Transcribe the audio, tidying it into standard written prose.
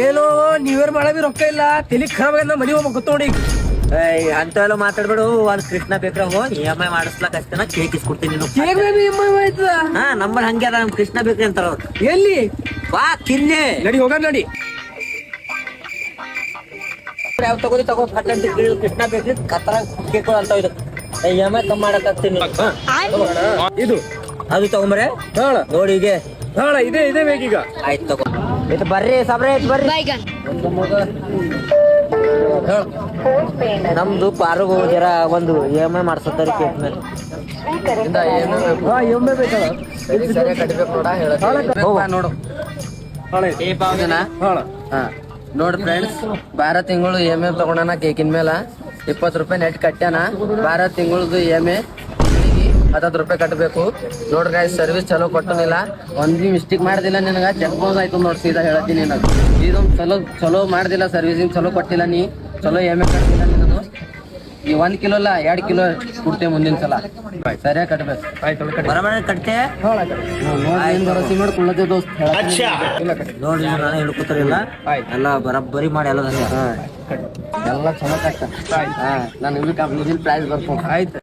ಏನೋ new year ಮಾಡವಿ ರೊಕ್ಕ ಇಲ್ಲ ತಲಿ ಖರಾಬ್ ಆಗ್ಯದ ಮನಿ ಹೋಗ್ಬೇಕು ಗೊತ್ತೋಡಿ ಅಂತವೆಲ್ಲ ಮಾತಾಡ್ಬೇಡು. ಒಂದ್ ಕೃಷ್ಣ ಬೇಕ್ರ EMI ಮಾಡಿಸ್ಲಕ್ ಅಷ್ಟೇನ ಕೇಕ್ ಇಸ್ಕೊಡ್ತೀನಿ ನೀನು. ಕೇಕ್ ಬೇಬಿ ಆಯ್ತದ. ಹಾ ನಂಬರ್ ಹಂಗೆ ಅದ, ನಮ್ ಕೃಷ್ಣ ಬೇಕ್ರಿ ಅಂತಾರ ಅವ್ರು. ಎಲ್ಲಿ ಬಾ ಕಿಲ್ಲೆ ನಡಿ ಹೋಗ ನಡಿ. ಯಾವ ತಗೋದಿ ತಗೋ ಫಟ್ ಅಂತ ಕೃಷ್ಣ ಬೇಕ್ರಿ ಕತ್ತರ ಕೇಕ್ ಅಂತ ಇದು EMI ಕಮ್ಮಿ ಮಾಡಕ್ ಆಗ್ತೀನಿ. ಇದು ಅದು ತಗೊಂಬರೆ ಹೇಳ ನೋಡಿ ಇದೆ ಹೇಳ ಇದೇ ಬೇಕೀಗ. ಆಯ್ತು ತಗೋ. ಇದು ಬರ್ರಿ ಸಾಬ್ರೆ ಬರ್ರಿ. ಹೇಳ ನಮ್ದು ಪಾರುಗು ಜರ ಒಂದು EMI ಮಾಡ್ಸತ್ತಾರ ಕೇಕ್ ಮೇಲೆ. ಎಮ್ಮೆ ಬೇಕಲ್ಲ ನೋಡು ನೋಡ್ರಿ ಫ್ರೆಂಡ್ಸ್, 12 ತಿಂಗಳು EMI ತಗೊಂಡಾನ ಕೇಕಿನ ಮೇಲೆ 20 ರೂಪಾಯಿ ನೆಟ್ ಕಟ್ಟ್ಯಾನ. 12 ತಿಂಗಳದು EMI 10 ರೂಪಾಯಿ ಕಟ್ಟಬೇಕು. ನೋಡ್ರಿ ಗಾಯ್ಸ್, ಸರ್ವಿಸ್ ಚಲೋ ಕೊಟ್ಟನಿಲ್ಲ, ಒಂದ್ ಮಿಸ್ಟೇಕ್ ಮಾಡ್ದಿಲ್ಲ ನಿನಗ ಚೆಕ್ ಬೌನ್ಸ್ ಆಯ್ತು ನೋಡಿ. ಸೀದಾ ಹೇಳ್ತೀನಿ ನಿನಗೆ, ಇದೊಂದು ಚಲೋ ಮಾಡ್ದಿಲ್ಲ, ಸರ್ವಿಸಿಂಗ್ ಚಲೋ ಕೊಟ್ಟಿಲ್ಲ, ನೀ ಚಲೋ EMI ಕಟ್ಟಿಲ್ಲ. ನಿನ್ನದು ಈ 1 ಕಿಲೋ ಅಲ್ಲ 2 ಕಿಲೋ ಕೊಡ್ತೇವೆ ಮುಂದಿನ ಸಲ, ಸರಿಯಾಗಿ ಕಟ್ಬೇಕು. ಬರಬರ ಕಟ್ತೆ ಭರೋಸೆ ಮಾಡಿ ಕುಳ್ಳತೆ ದೋಸ್ತ್. ನೋಡಿ ನಾನು ಹೇಳ್ಕೊತಾರಿಲ್ಲ ಎಲ್ಲ ಬರಬ್ಬರಿ ಮಾಡಿ ಎಲ್ಲ ಎಲ್ಲ ಚಲೋ ಕಟ್ಟ. ನಾನು ಇದಕ್ಕೆ ಪ್ರೈಸ್ ಬರ್ತೀನಿ. ಆಯ್ತು.